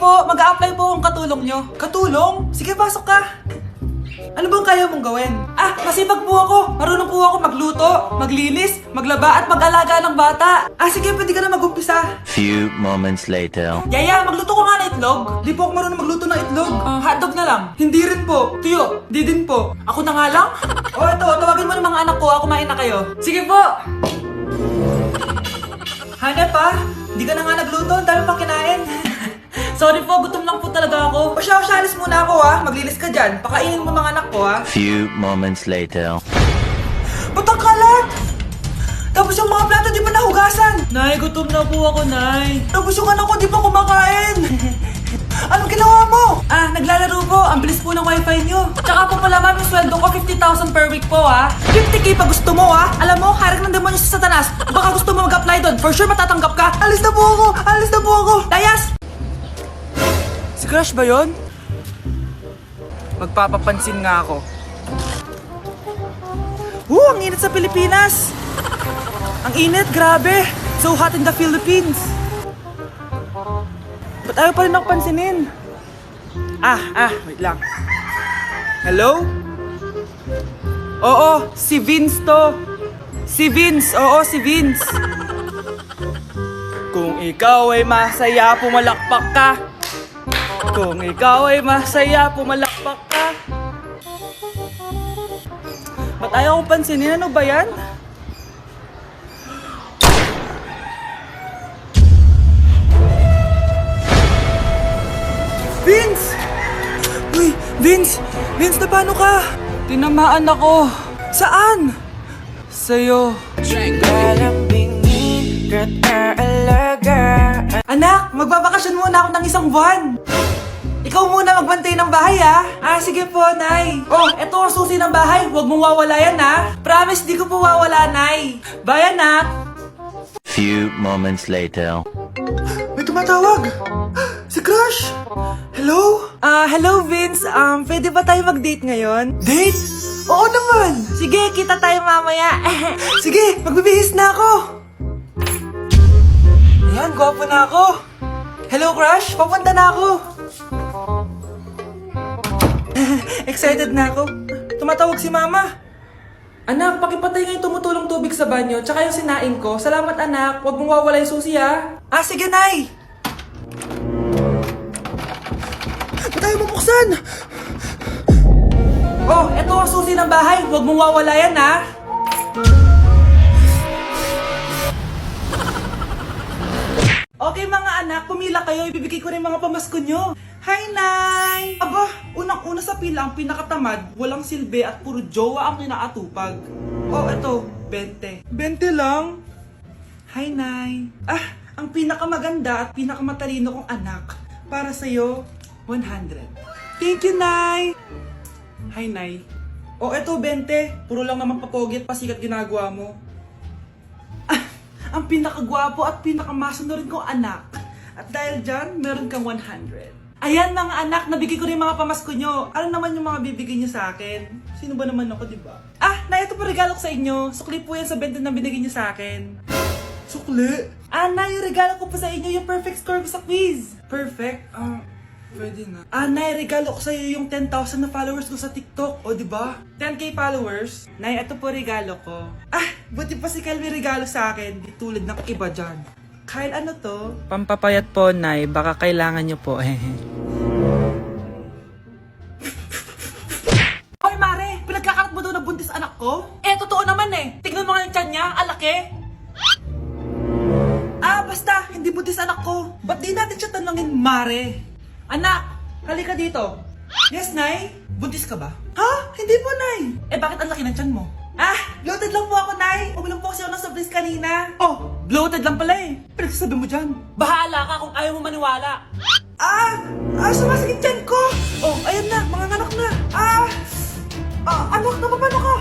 po, mag-a-apply po akong katulong nyo. Katulong? Sige, pasok ka. Ano bang kaya mong gawin? Masipag po ako. Marunong po ako magluto, maglinis, maglaba at mag-alaga ng bata. Sige, pwede ka na mag-umpisa. Few moments later. Yaya, magluto ko nga ng itlog. Di po ako marunong magluto ng itlog. Hotdog na lang. Hindi rin po. Tuyo, di din po. Ako na nga lang? Eto, tawagin mo ng mga anak ko. Kumain na kayo. Sige po. Hanep Di ka na nga nagluto. Ang dami pang kinain. Sorry po, gutom lang po talaga ako. Siya, alis muna ako Maglinis ka dyan. Pakainin mo mga anak ko Few moments later. Ba't ang kalat? Tapos yung mga plato di pa nahugasan. Nay, gutom na po ako, Nay. Tapos yung anak ko di pa kumakain. Anong ginawa mo? Naglalaro po. Ang bilis po ng wifi nyo. Tsaka po pala ma'am, yung sweldo ko 50,000 per week po 50k pa gusto mo Alam mo, harag ng demonyo sa Satanas. Baka gusto mo mag-apply doon. For sure matatanggap ka. Alis na po ako. Dayas! Si Crush ba yun? Magpapapansin nga ako. Ang init sa Pilipinas! Ang init, grabe! So hot in the Philippines! Ba't ayaw pa rin ako pansinin? Wait lang. Hello? Oo, si Vince to. Si Vince. Kung ikaw ay masaya, pumalakpak ka. Kung ikaw ay masaya, pumalakpak ka. Ba't ayaw ko pansinin? Ano ba yan? Vince! Uy, Vince! Vince, na paano ka? Tinamaan ako. Saan? Sa'yo. Anak, magbabakasyon muna ako ng isang buwan. Ikaw muna magbantay ng bahay sige po, Nay. Eto ang susi ng bahay. Huwag mong wawala yan Promise, di ko po wawala, Nay. Bye, anak. Few moments later. May tumatawag! Si Crush! Hello? Hello Vince. Pwede ba tayo mag-date ngayon? Date? Oo naman! Sige, kita tayo mamaya. Sige, magbibihis na ako! Ayan, gwapo na ako. Hello Crush, papunta na ako. Excited na ako. Tumatawag si Mama. Anak, pakipatay nga yung tumutulong tubig sa banyo, tsaka yung sinain ko. Salamat anak, huwag mong wawala yung susi sige Nay! Ba't tayo mabuksan? Eto ang susi ng bahay, huwag mong wawala yan Okay mga anak, pumila kayo, ibibigay ko rin mga pamasko nyo. Hi Nay! Aba, unang-una sa pila ang pinakatamad, walang silbi at puro jowa ang kinaatupag. Eto, 20. 20 lang? Hi Nay! Ang pinakamaganda at pinakamatalino kong anak, para sa'yo, 100. Thank you Nay! Hi Nay! Eto 20, puro lang naman papogi at pasikat ginagawa mo. Ang pinakagwapo at pinakamasunurin kong anak. At dahil dyan, meron kang 100. Ayan mga anak, nabigay ko rin mga pamasko nyo. Ano naman yung mga bibigay nyo sa akin? Sino ba naman ako, diba? Nay, ito po regalo ko sa inyo. Sukli po yan sa 20 na binigay nyo sa akin. Sukli? Nay, yung regalo ko po sa inyo, yung perfect score ko sa quiz. Perfect? Pwede na. Nay, regalo ko sa iyo yung 10,000 na followers ko sa TikTok. Diba? 10k followers. Nay, ito po regalo ko. Buti pa si Kyle may regalo sa akin. Di tulad ng iba dyan. Kyle, ano to? Pampapayat po, Nay. Baka kailangan nyo po. Hoy, Mare! Pinagkakarat mo daw na buntis anak ko? Totoo naman Tignan mo nga yung tiyan niya. Alaki. Basta. Hindi buntis anak ko. Ba't di natin siya tanongin, Mare? Anak! Halika dito. Yes, Nay? Buntis ka ba? Hindi po, Nay. Bakit ang laki ng tiyan mo? Bloated lang po ako, Nay. Uminom po kasi ako ng soft drinks kanina. Bloated lang pala Pinagsasabi mo dyan. Bahala ka kung ayaw mo maniwala. Sumasakit tiyan ko. Ayan na. Mga anak na. Anak, napapano ka?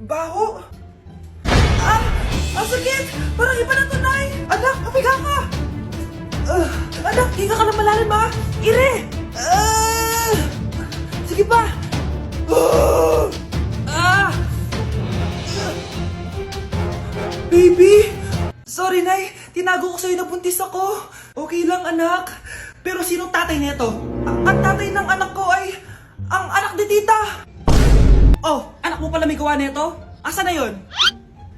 Baho. Ang sakit. Parang iba na to, Nay. Anak, papiga ka. Anak, higa ka na malalim Ire. Sige pa. Baby. Sorry Nay. Tinago ko sa'yo na buntis ako. Okay lang, anak. Pero sinong tatay nito? Ang tatay ng anak ko ay ang anak ni tita. Oh, anak mo pala may gawa nito? Asa na yon?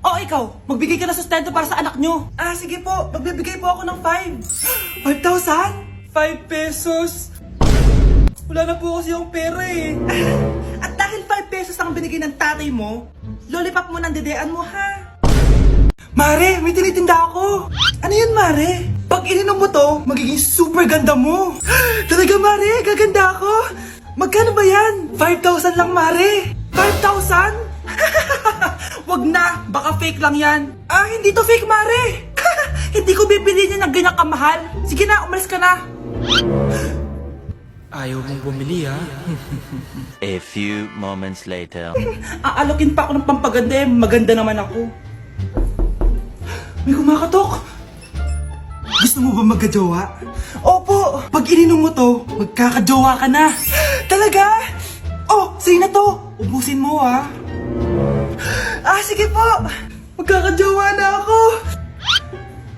Oh, ikaw, magbigay ka na sustento para sa anak nyo. Ah, sige po, magbibigay po ako ng 5. 5,000? 5 pesos. Wala na po kasi yung pera eh. At dahil 5 pesos ang binigay ng tatay mo, lollipop mo ng dedean mo ha. Mare, may tinitinda ako. Ano yun, Mare? Pag ininom mo to, magiging super ganda mo. Talaga, Mare, gaganda ako. Magkano ba yan? 5,000 lang, Mare. 5,000? Wag na, baka fake lang yan. Ah, hindi to fake, Mare. Hindi ko bibili niya ng ganyan kamahal. Sige na, umalis ka na. Ayaw mong bumili, ha? A few moments later. Aalokin pa ako ng pampaganda eh. Maganda naman ako. May kumakatok. Gusto mo ba magkajowa? Opo! Pag ininom mo to, magkakajowa ka na. Talaga? Oh, sa'yo na to. Ubusin mo, ha? Ah, sige po. Magkakajowa na ako.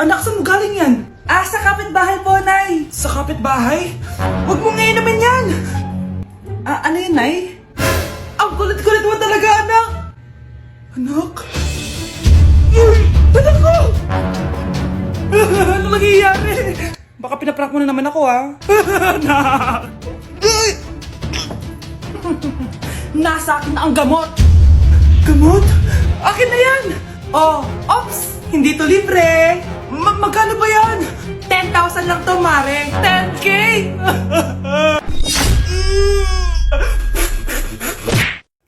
Anak, saan mo galing yan? Ah, sa kapitbahay po, Nay. Sa kapitbahay? Huwag mong inumin yan. Ah, ano yun, Nay? Ang kulit-kulit mo talaga, anak. Anak? Anak ko! Ano nangyayari? Baka pinaprank mo na naman ako, ha? Anak! Nasa akin na ang gamot! Gamot? Akin na yan! Oh, ops! Hindi to libre! Magkano ba yan? 10,000 lang to, Mare! 10K!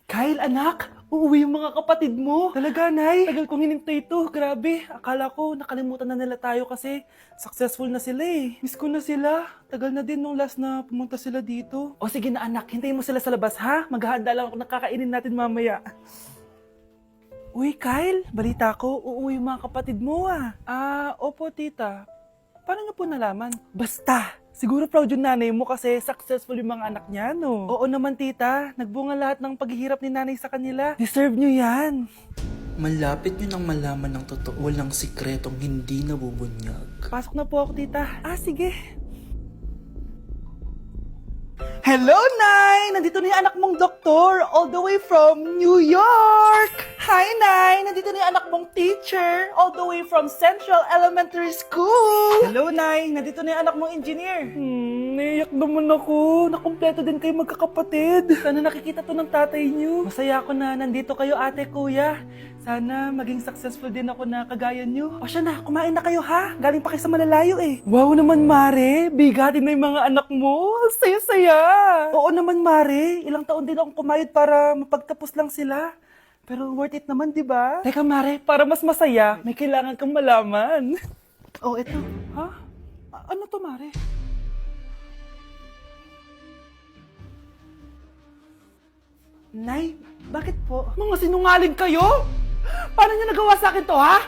Kyle, anak! Uuwi yung mga kapatid mo. Talaga, Nay? Tagal kong hinintay ito. Grabe. Akala ko nakalimutan na nila tayo kasi successful na sila eh. Miss ko na sila. Tagal na din nung last na pumunta sila dito. O sige na, anak. Hintayin mo sila sa labas, ha? Maghahanda lang ako ng kakainin natin mamaya. Uy, Kyle. Balita ko, uuwi yung mga kapatid mo ah. Ah, opo, tita. Paano niyo po nalaman? Basta! Siguro proud yung nanay mo kasi successful yung mga anak niya, no? Oo naman, tita. Nagbunga lahat ng paghihirap ni nanay sa kanila. Deserve nyo yan. Malapit nyo nang malaman ng totoo, walang sikretong hindi nabubunyag. Pasok na po ako, tita. Ah, sige. Hello, Nay! Nandito na yung anak mong doktor, all the way from New York! Hi, Nay! Nandito na yung anak mong teacher, all the way from Central Elementary School! Hello, Nay! Nandito na yung anak mong engineer. Naiyak naman ako. Nakumpleto din kayo magkakapatid. Sana nakikita to ng tatay niyo. Masaya ako na nandito kayo, ate, kuya. Sana maging successful din ako na kagaya niyo. O siya na, kumain na kayo ha. Galing pa kayo sa malalayo eh. Wow naman, Mare. Bigatin na yung mga anak mo. Saya-saya. Oo naman, Mare. Ilang taon din akong kumayod para mapagtapos lang sila. Pero worth it naman, di ba? Teka, Mare, para mas masaya, may kailangan kang malaman. Oh, eto. Ha? Ano to, Mare? Nay, bakit po? Mga sinungaling kayo? Paano niyo nagawa sa akin to, ha?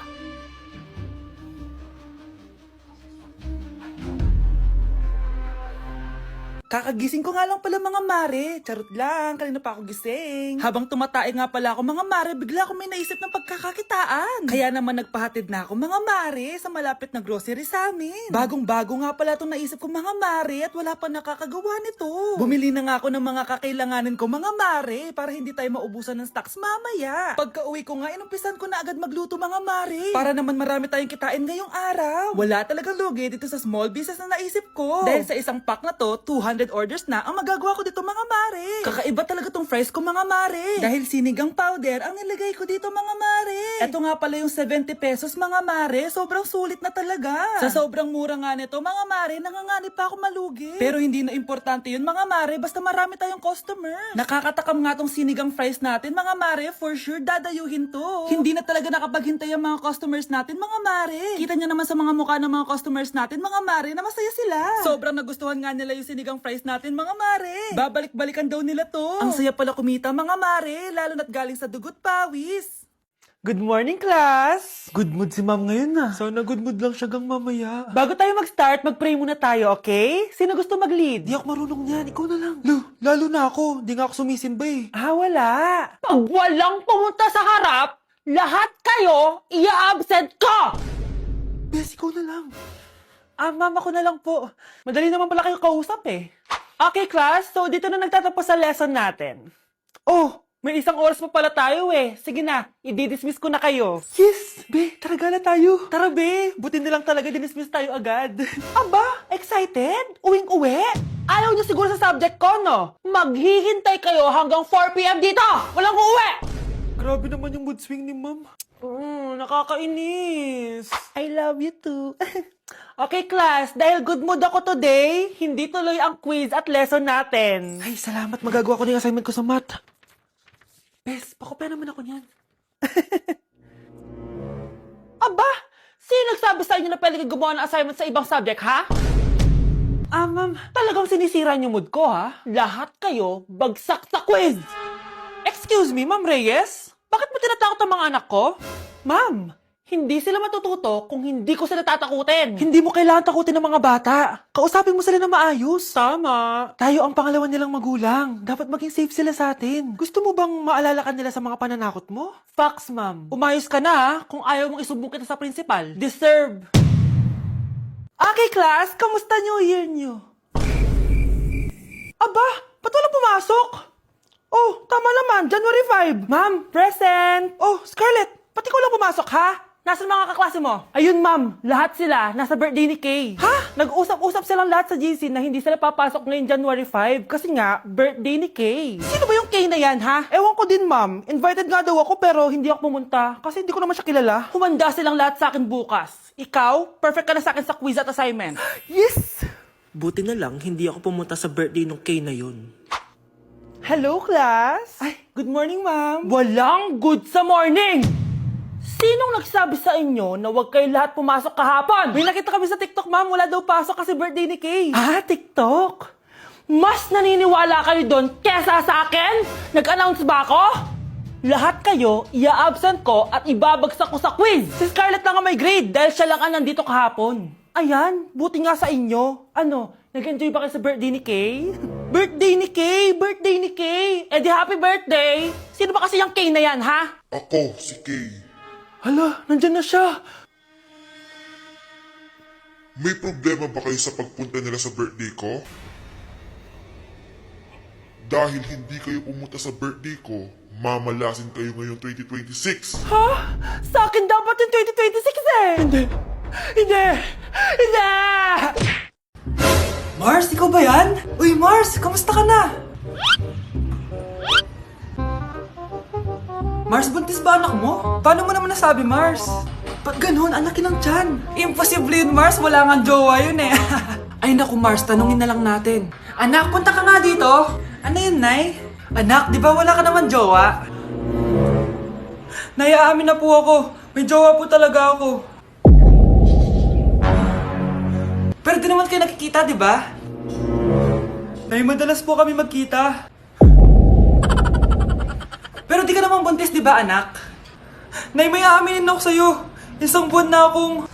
Kakagising ko nga lang pala mga mare. Charot lang, kanina pa ako gising. Habang tumatae nga pala ako mga mare, bigla ako may naisip ng pagkakakitaan. Kaya naman nagpahatid na ako mga mare sa malapit na grocery sa amin. Bagong-bago nga pala itong naisip ko mga mare at wala pa nakakagawa nito. Bumili na nga ako ng mga kakailanganin ko mga mare para hindi tayo maubusan ng stocks mamaya. Pagka uwi ko nga, inumpisan ko na agad magluto mga mare. Para naman marami tayong kitain ngayong araw. Wala talagang lugi dito sa small business na naisip ko. Dahil sa isang pack na to, 200 orders na ang magagawa ko dito mga mare. Kakaiba talaga tong fries ko mga mare. Dahil sinigang powder ang nilagay ko dito mga mare. Ito nga pala yung 70 pesos mga mare. Sobrang sulit na talaga. Sa sobrang mura nga nito mga mare, nanganganib pa ako malugi. Pero hindi na importante yun mga mare, basta marami tayong customer. Nakakatakam nga tong sinigang fries natin mga mare, for sure dadayuhin to. Hindi na talaga nakapaghintay ang mga customers natin mga mare. Kita nyo naman sa mga mukha ng mga customers natin mga mare na masaya sila. Sobrang nagustuhan nga nila yung sinigang fries natin mga mare. Babalik-balikan daw nila to. Ang saya pala kumita mga mare, lalo na't galing sa dugot pawis. Good morning, class! Good mood si ma'am ngayon na. Sana good mood lang siya gang mamaya. Bago tayo mag-start, mag-pray muna tayo, okay? Sino gusto mag-lead? Di ako marunong niyan, ikaw na lang. Lalo na ako, di nga ako sumisimba eh. Ah, wala. Pag walang pumunta sa harap, lahat kayo, ia-absent ko! ikaw na lang. Ma'am, ako na lang po. Madali naman pala kayo kausap eh. Okay, class. So, dito na nagtatapos sa lesson natin. Oh, may isang oras pa pala tayo eh. Sige na, i-dismiss ko na kayo. Yes! Be, tara gala tayo. Tara, be. Buti na lang talaga dinismiss tayo agad. Aba, excited? Uwing-uwi? Ayaw niyo siguro sa subject ko, no? Maghihintay kayo hanggang 4 p.m. dito! Walang uuwi! Grabe naman yung mood swing ni ma'am. Nakakainis. I love you too. Okay, class. Dahil good mood ako today, hindi tuloy ang quiz at lesson natin. Ay, salamat. Magagawa ko na yung assignment ko sa math. Bes, pakopya naman ako niyan. Aba! Sino nagsabi sa inyo na pwede kayo gumawa ng assignment sa ibang subject, ha? Ma'am, talagang sinisira niyo mood ko, ha? Lahat kayo bagsak sa quiz! Excuse me, Ma'am Reyes? Bakit mo tinatakot ang mga anak ko? Ma'am, hindi sila matututo kung hindi ko sila tatakutin. Hindi mo kailangan takutin ng mga bata. Kausapin mo sila na maayos. Tama. Tayo ang pangalawa nilang magulang. Dapat maging safe sila sa atin. Gusto mo bang maalala ka nila sa mga pananakot mo? Facts, ma'am. Umayos ka na, ha? Kung ayaw mong isumbong kita sa principal. Deserve. Okay, class. Kamusta New Year niyo? Aba, ba't wala pumasok? Oh, tama naman. January 5. Ma'am, present. Oh, Scarlett, pati ko lang pumasok, ha? Nasaan mga kaklase mo? Ayun, ma'am. Lahat sila. Nasa birthday ni Kay. Ha? Nag-usap-usap silang lahat sa GC na hindi sila papasok ngayong January 5 kasi nga, birthday ni Kay. Sino ba yung Kay na yan, ha? Ewan ko din, ma'am. Invited nga daw ako pero hindi ako pumunta kasi hindi ko naman siya kilala. Humanda silang lahat sa akin bukas. Ikaw, perfect ka na sa akin sa quiz at assignment. Yes! Buti na lang hindi ako pumunta sa birthday nung Kay na yun. Hello, class! Ay, good morning, ma'am. Walang good sa morning! Sinong nagsabi sa inyo na huwag kayo lahat pumasok kahapon? May nakita kami sa TikTok, ma'am. Wala daw pasok kasi birthday ni Kay. TikTok? Mas naniniwala kayo doon kesa sa akin? Nag-announce ba ako? Lahat kayo, ia-absent ko at ibabagsak ko sa quiz. Si Scarlett lang ang may grade dahil siya lang ang nandito kahapon. Ayan, buti nga sa inyo. Ano, nag-enjoy ba kayo sa birthday ni Kay? Birthday ni Kay! Birthday ni Kay! Eh di happy birthday! Sino ba kasi yung Kay na yan, ha? Ako, si Kay. Hala, nandyan na siya. May problema ba kayo sa pagpunta nila sa birthday ko? Dahil hindi kayo pumunta sa birthday ko, mamalasin kayo ngayong 2026. Ha? Sa akin dapat yung 2026 eh! Hindi! Mars, ikaw ba yan? Uy, Mars, kamusta ka na? Mars, buntis ba anak mo? Paano mo naman nasabi, Mars? Ba't ganun? Anak ng tiyan. Imposible yun, Mars. Wala nga jowa yun eh. Ay naku, Mars, tanungin na lang natin. Anak, punta ka nga dito. Ano yun, Nay? Anak, di ba wala ka naman jowa? Nay, aamin na po ako. May jowa po talaga ako. Pero di naman kayo nakikita, di ba? Nay, madalas po kami magkita. Pero di ka naman buntis, di ba, anak? Nay, may aaminin ako sa'yo. Isang buwan na akong...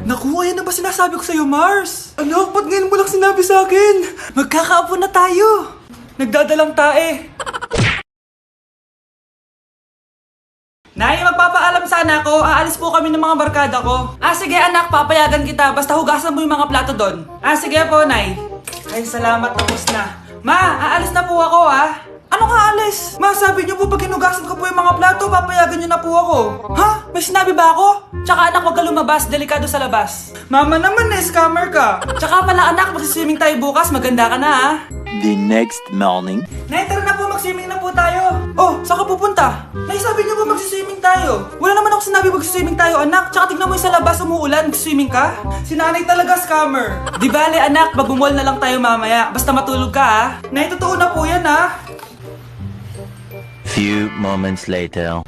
Naku, ayan na ba sinasabi ko sa'yo, Mars? Anak, ba't ngayon mo lang sinabi sa akin? Magkakaapo na tayo. Nagdadalang tae. Nay, magpapaalam sana ako. Aalis po kami ng mga barkada ko. Sige anak, papayagan kita. Basta hugasan mo yung mga plato doon. Sige po, Nay. Ay, salamat, tapos na. Ma, aalis na po ako, ha? Anong aalis? Ma, sabi niyo po pag hinugasan ko po yung mga plato, papayagan niyo na po ako. Ha? May sinabi ba ako? Tsaka anak, huwag ka lumabas. Delikado sa labas. Mama naman, scammer ka. Tsaka pala anak, magsiswimming tayo bukas. Maganda ka na, ha? The next morning. Nay, tara na po, mag-swimming na po tayo. Oh, saan ka pupunta? Nay, sabi niyo ba mag-swimming tayo? Wala naman ako sinabi mag-swimming tayo, anak. Tsaka tignan mo yung sa labas, umuulan, mag-swimming ka? Si nanay talaga, scammer. Di bale, anak, mag-mall na lang tayo mamaya. Basta matulog ka, ha? Nay, totoo na po yan, ha? Few moments later.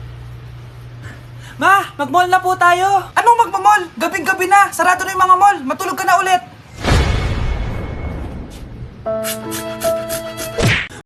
Ma, mag-mall na po tayo. Anong mag-mall? Gabing-gabi na. Sarado na yung mga mall. Matulog ka na ulit.